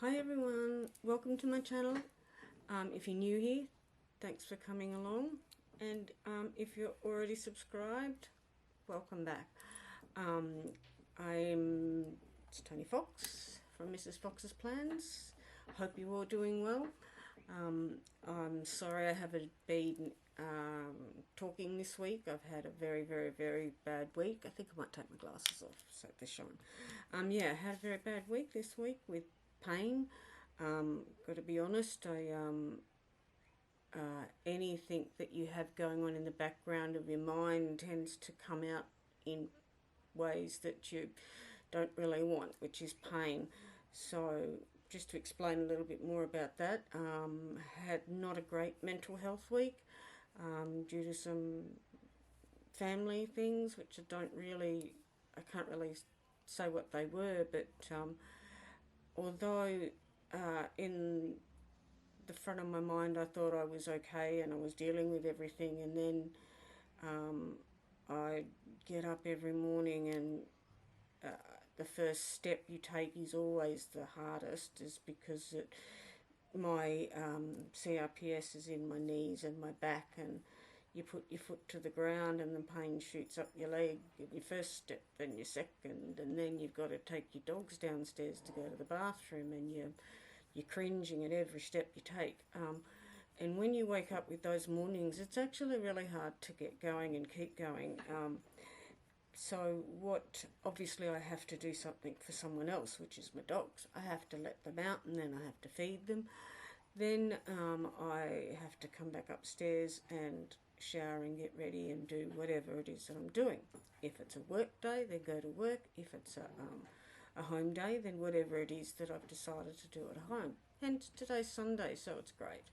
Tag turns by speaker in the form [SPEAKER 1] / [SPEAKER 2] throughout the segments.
[SPEAKER 1] Hi everyone, welcome to my channel. If you're new here, thanks for coming along, and if you're already subscribed, welcome back. It's Tony Fox from Mrs. Fox's Plans. Hope you're all doing well. I'm sorry I haven't been talking this week. I've had a very bad week. I think I might take my glasses off so they're showing. I had a very bad week this week with pain. Got to be honest, anything that you have going on in the background of your mind tends to come out in ways that you don't really want, which is pain. So just to explain a little bit more about that, had not a great mental health week due to some family things, which I can't really say what they were, but although in the front of my mind I thought I was okay and I was dealing with everything, and then I get up every morning and the first step you take is always the hardest, is because my CRPS is in my knees and my back, and you put your foot to the ground and the pain shoots up your leg, your first step, then your second, and then you've got to take your dogs downstairs to go to the bathroom, and you're cringing at every step you take. And when you wake up with those mornings, it's actually really hard to get going and keep going. So obviously I have to do something for someone else, which is my dogs. I have to let them out and then I have to feed them. Then I have to come back upstairs and shower and get ready and do whatever it is that I'm doing. If it's a work day, then go to work. If it's a home day, then whatever it is that I've decided to do at home. And today's Sunday, so it's great.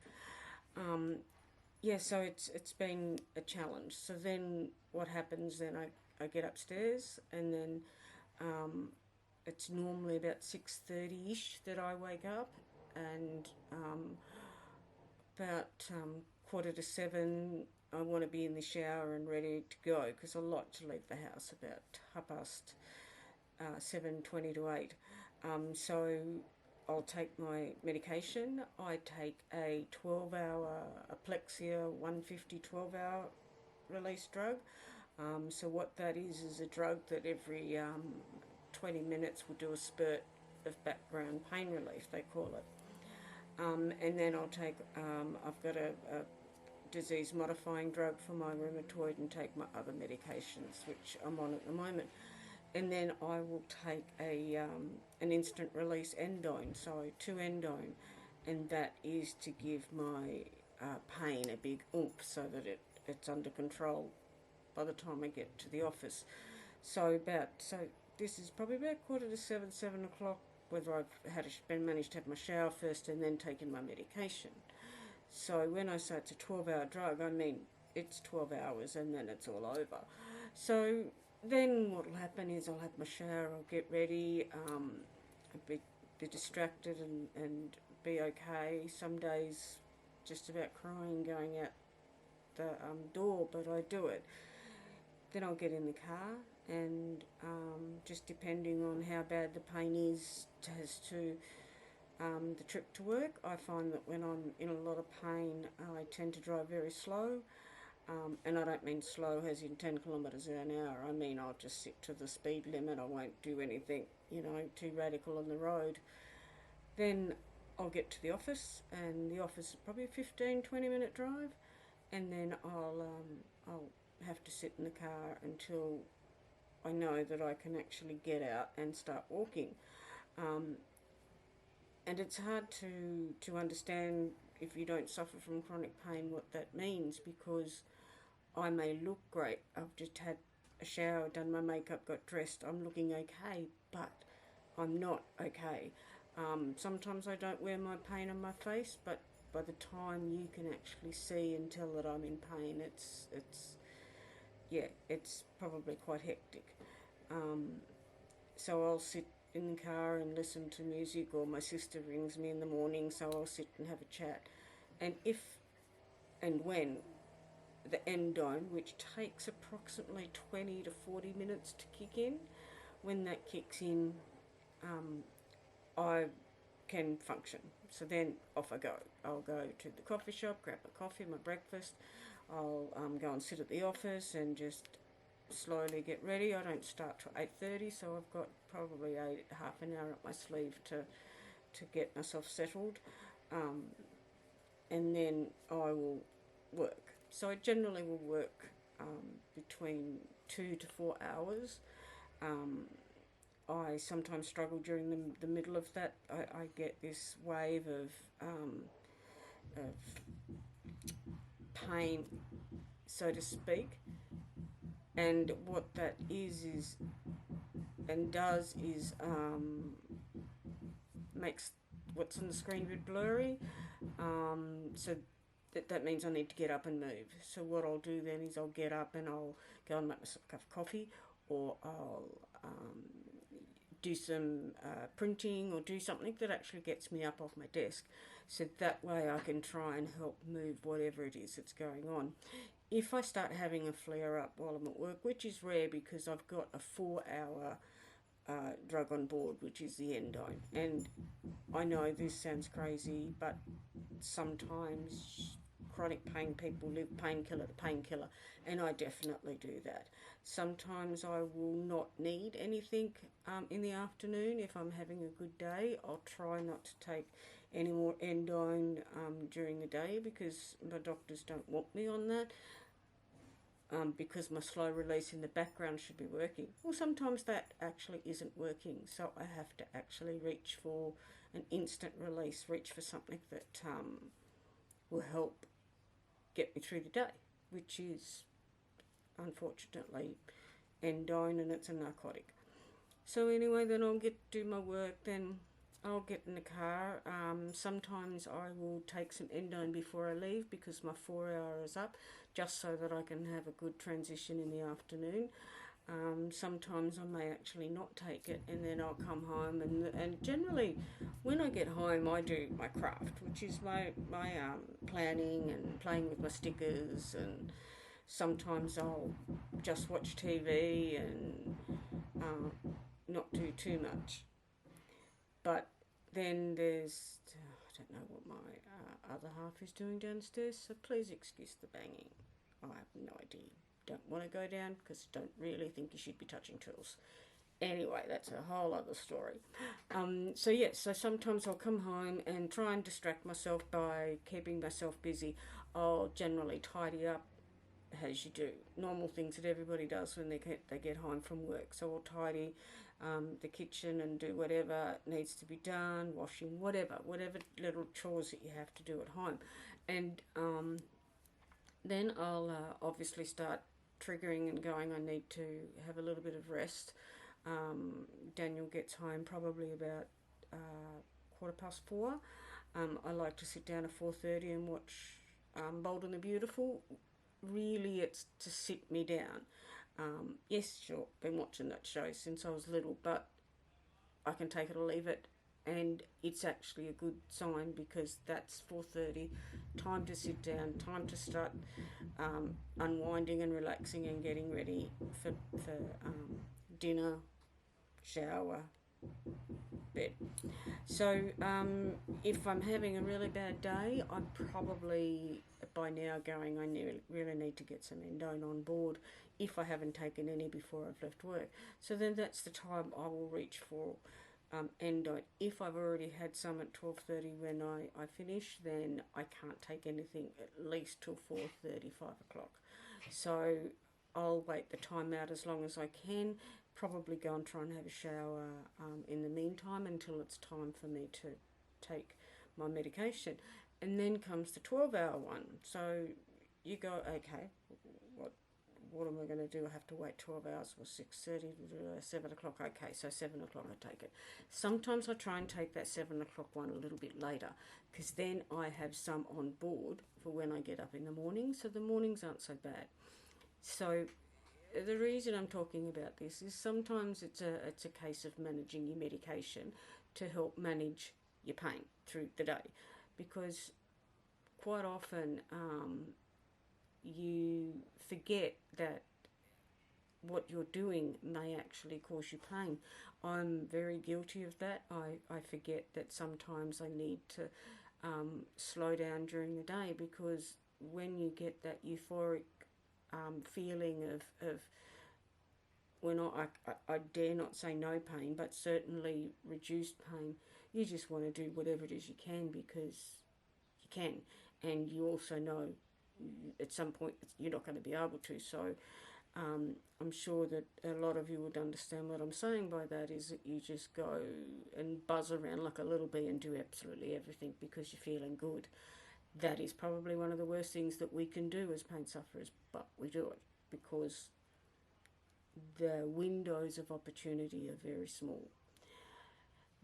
[SPEAKER 1] So it's been a challenge. So then what happens then, I get upstairs, and then it's normally about 6:30ish that I wake up, and about 6:45 I want to be in the shower and ready to go, because I like to leave the house about 7:20 to 8. So I'll take my medication. I take a 12-hour Aplexia 150 12-hour release drug. So what that is a drug that every 20 minutes will do a spurt of background pain relief, they call it. And then I'll take, I've got a disease modifying drug for my rheumatoid, and take my other medications, which I'm on at the moment. And then I will take an instant release endone, so 2 endone, and that is to give my pain a big oomph so that it's under control by the time I get to the office. So this is probably about 6:45, 7 o'clock, whether I've managed to have my shower first and then taken my medication. So when I say it's a 12-hour drug, I mean it's 12 hours and then it's all over. So then what will happen is I'll have my shower, I'll get ready, I'll be distracted and be okay. Some days just about crying going out the door, but I do it. Then I'll get in the car, and just depending on how bad the pain is as to the trip to work, I find that when I'm in a lot of pain, I tend to drive very slow. And I don't mean slow as in 10 kilometres an hour. I mean I'll just sit to the speed limit. I won't do anything, too radical on the road. Then I'll get to the office, and the office is probably a 15-20 minute drive, and then I'll have to sit in the car until I know that I can actually get out and start walking. And it's hard to understand, if you don't suffer from chronic pain, what that means, because I may look great. I've just had a shower, done my makeup, got dressed. I'm looking okay, but I'm not okay. Sometimes I don't wear my pain on my face, but by the time you can actually see and tell that I'm in pain, it's probably quite hectic. So I'll sit in the car and listen to music, or my sister rings me in the morning, so I'll sit and have a chat. And if and when the endone, which takes approximately 20 to 40 minutes to kick in, when that kicks in, I can function. So then off I go. I'll go to the coffee shop, grab a coffee, my breakfast. I'll go and sit at the office and just slowly get ready. I don't start till 8:30, so I've got probably half an hour up my sleeve to get myself settled, and then I will work. So I generally will work between 2 to 4 hours. I sometimes struggle during the middle of that. I get this wave of pain, so to speak, and what that is and does is makes what's on the screen a bit blurry. So that means I need to get up and move. So what I'll do then is I'll get up and I'll go and make myself a cup of coffee, or I'll do some printing, or do something that actually gets me up off my desk, so that way I can try and help move whatever it is that's going on. If I start having a flare up while I'm at work, which is rare because I've got a 4-hour drug on board, which is the Endone, and I know this sounds crazy, but sometimes chronic pain people live painkiller to painkiller, and I definitely do that. Sometimes I will not need anything in the afternoon. If I'm having a good day, I'll try not to take any more Endone during the day, because my doctors don't want me on that. Because my slow release in the background should be working. Well, sometimes that actually isn't working, so I have to actually reach for an instant release, reach for something that will help get me through the day, which is unfortunately Endone, and it's a narcotic. So anyway, then I'll get to do my work, then I'll get in the car. Sometimes I will take some Endone before I leave, because my 4 hour is up, just so that I can have a good transition in the afternoon. Sometimes I may actually not take it, and then I'll come home, and generally when I get home I do my craft, which is my planning and playing with my stickers, and sometimes I'll just watch TV and not do too much. But then there's, I don't know what my other half is doing downstairs, so please excuse the banging. I have no idea. Don't want to go down, because don't really think you should be touching tools. Anyway, that's a whole other story. So yes, so sometimes I'll come home and try and distract myself by keeping myself busy. I'll generally tidy up, as you do, normal things that everybody does when they get home from work. So I'll tidy the kitchen and do whatever needs to be done, washing, whatever little chores that you have to do at home. And then I'll obviously start triggering and going, I need to have a little bit of rest. Daniel gets home probably about 4:15. I like to sit down at 4:30 and watch Bold and the Beautiful. Really, it's to sit me down. Yes, sure, been watching that show since I was little, but I can take it or leave it, and it's actually a good sign, because that's 4:30, time to sit down, time to start unwinding and relaxing and getting ready for dinner, shower, bed. So if I'm having a really bad day, I'm probably by now going, I really need to get some Endone on board, if I haven't taken any before I've left work. So then that's the time I will reach for Endone. If I've already had some at 12:30 when I finish, then I can't take anything at least till 4:30, 5 o'clock. So I'll wait the time out as long as I can, probably go and try and have a shower in the meantime until it's time for me to take my medication. And then comes the 12-hour one. So you go, okay, what am I going to do? I have to wait 12 hours, or 6:30, 7 o'clock. Okay, so 7 o'clock I take it. Sometimes I try and take that 7 o'clock one a little bit later, because then I have some on board for when I get up in the morning, so the mornings aren't so bad. So the reason I'm talking about this is sometimes it's a case of managing your medication to help manage your pain through the day, because quite often you forget that what you're doing may actually cause you pain. I'm very guilty of that. I forget that sometimes I need to slow down during the day, because when you get that euphoric feeling of I dare not say no pain, but certainly reduced pain, you just want to do whatever it is you can because you can, and you also know at some point you're not going to be able to. So I'm sure that a lot of you would understand what I'm saying by that, is that you just go and buzz around like a little bee and do absolutely everything because you're feeling good. That is probably one of the worst things that we can do as pain sufferers, but we do it because the windows of opportunity are very small.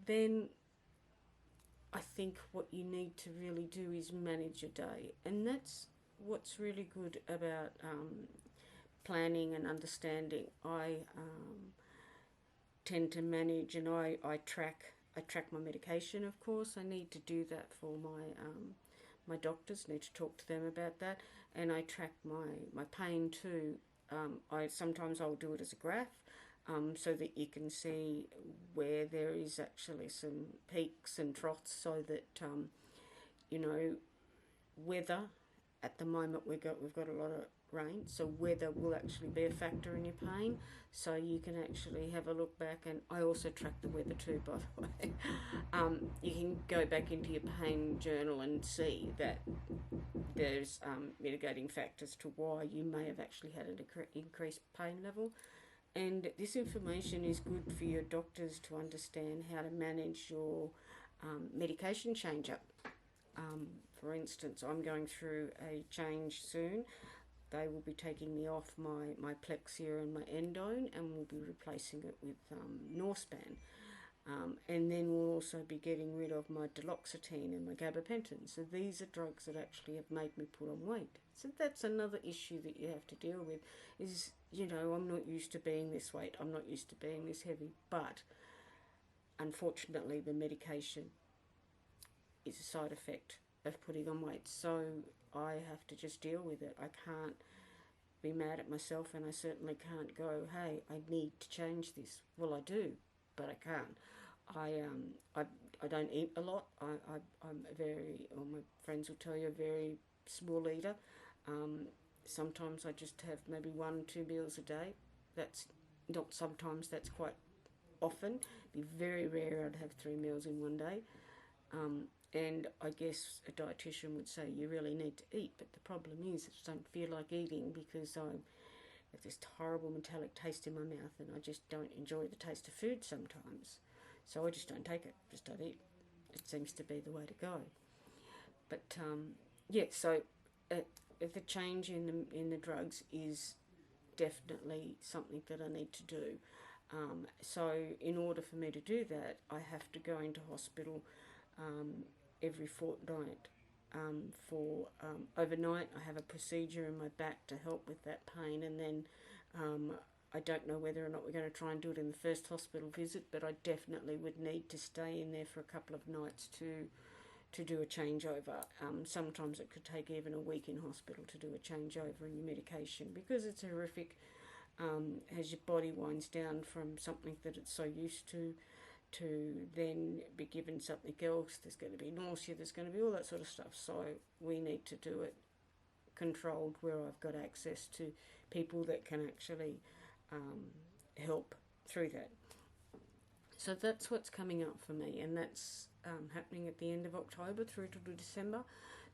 [SPEAKER 1] Then I think what you need to really do is manage your day, and that's what's really good about planning and understanding. I tend to manage, and I track my medication. Of course, I need to do that for my doctors. Need to talk to them about that, and I track my pain too. Sometimes I'll do it as a graph, so that you can see where there is actually some peaks and troughs, so that you know, weather. At the moment we've got a lot of rain, so weather will actually be a factor in your pain. So you can actually have a look back, and I also track the weather too, by the way. You can go back into your pain journal and see that there's mitigating factors to why you may have actually had an increased pain level. And this information is good for your doctors to understand how to manage your medication change up. For instance, I'm going through a change soon. They will be taking me off my Plexia and my Endone, and we'll be replacing it with Norspan. And then we'll also be getting rid of my duloxetine and my gabapentin. So these are drugs that actually have made me put on weight. So that's another issue that you have to deal with, is, you know, I'm not used to being this weight, I'm not used to being this heavy, but unfortunately the medication is a side effect of putting on weight. So I have to just deal with it. I can't be mad at myself, and I certainly can't go, hey, I need to change this. Well, I do, but I can't. I don't eat a lot. I'm a very, or my friends will tell you, a very small eater. Sometimes I just have maybe 1-2 meals a day. That's not sometimes, that's quite often. It'd be very rare I'd have 3 meals in one day. And I guess a dietitian would say you really need to eat, but the problem is I just don't feel like eating because I have this horrible metallic taste in my mouth, and I just don't enjoy the taste of food sometimes. So I just don't take it, just don't eat. It seems to be the way to go. But yeah, so the change in the drugs is definitely something that I need to do. So in order for me to do that, I have to go into hospital every fortnight for overnight. I have a procedure in my back to help with that pain, and then I don't know whether or not we're going to try and do it in the first hospital visit, but I definitely would need to stay in there for a couple of nights to do a changeover. Sometimes it could take even a week in hospital to do a changeover in your medication, because it's horrific as your body winds down from something that it's so used to then be given something else. There's going to be nausea, there's going to be all that sort of stuff. So we need to do it controlled, where I've got access to people that can actually help through that. So that's what's coming up for me, and that's happening at the end of October through to December.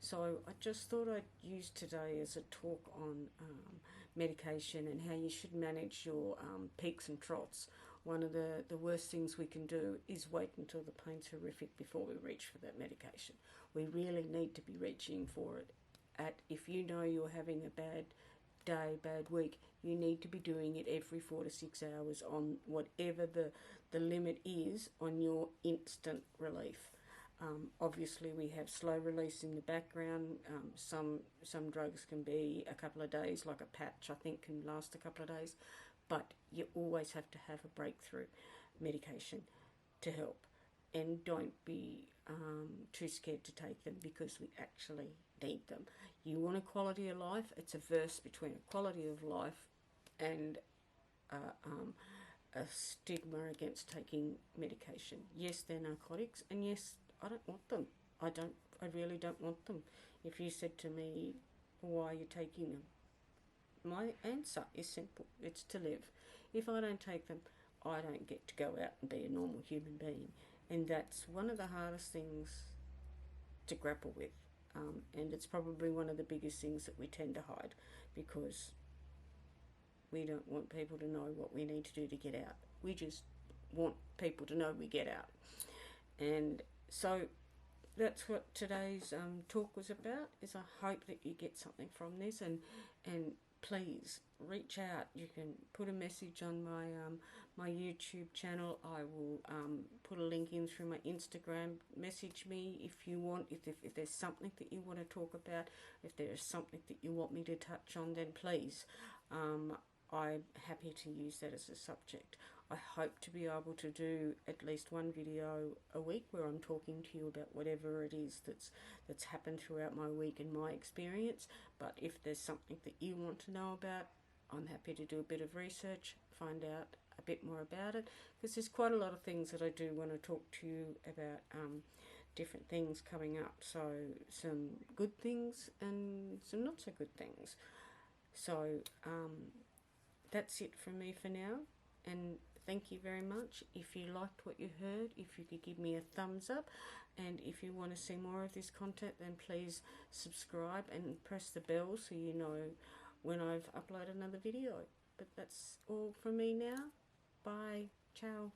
[SPEAKER 1] So I just thought I'd use today as a talk on medication and how you should manage your peaks and troughs. One of the worst things we can do is wait until the pain's horrific before we reach for that medication. We really need to be reaching for it. If you know you're having a bad day, bad week, you need to be doing it every 4 to 6 hours on whatever the limit is on your instant relief. Obviously we have slow release in the background. Some drugs can be a couple of days, like a patch I think can last a couple of days, but you always have to have a breakthrough medication to help. And don't be too scared to take them, because we actually need them. You want a quality of life. It's a verse between a quality of life and a stigma against taking medication. Yes, they're narcotics, and yes, I don't want them. I really don't want them. If you said to me, why are you taking them? My answer is simple. It's to live. If I don't take them, I don't get to go out and be a normal human being. And that's one of the hardest things to grapple with. And it's probably one of the biggest things that we tend to hide, because we don't want people to know what we need to do to get out. We just want people to know we get out. And so that's what today's talk was about. Is I hope that you get something from this, and please reach out. You can put a message on my YouTube channel. I will put a link in through my Instagram. Message me if you want. If there's something that you want to talk about, if there is something that you want me to touch on, then please. I'm happy to use that as a subject. I hope to be able to do at least one video a week where I'm talking to you about whatever it is that's happened throughout my week and my experience. But if there's something that you want to know about, I'm happy to do a bit of research, find out a bit more about it, because there's quite a lot of things that I do want to talk to you about, different things coming up. So some good things and some not so good things. So that's it from me for now, and thank you very much. If you liked what you heard, if you could give me a thumbs up, and if you want to see more of this content, then please subscribe and press the bell so you know when I've uploaded another video. But that's all from me now. Bye. Ciao.